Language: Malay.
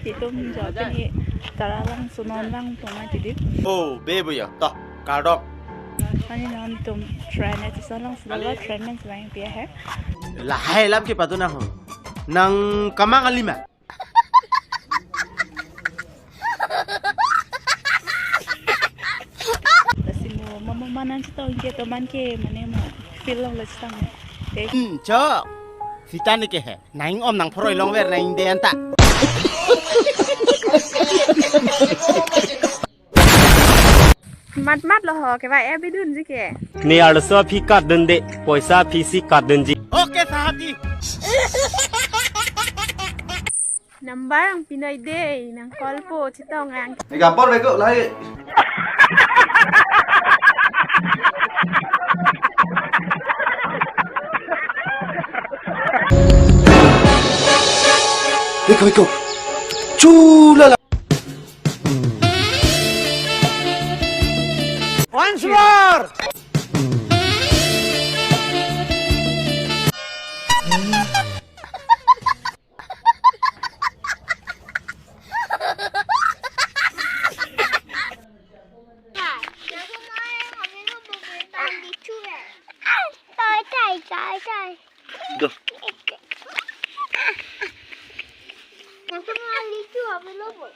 Ditum jawab ni taralang sunonlang tumai tidip. Oh, baby ya, toh kardok. Ani non tum trend itu sunong sudah trend yang selain dia है. Lahai lam ke patu na ho. Nang kamang alima. Kasi mo mamamanan sa taong kita man ke mana mo feel lang lastang. Cho. Sita ni ke hai. Naing om nang phroi long ver naing de anta. Mat loh, ke vai abi dun ji ke. Ni 800 फी काट दन दे पैसा फीसी काट दन जी Oke साहब जी. Number ang Pinoy Day ng Kolpo citong ang. Gampor bego lahi. Beko. Chula. Once more. Go. Yang semua lucu apa lobo?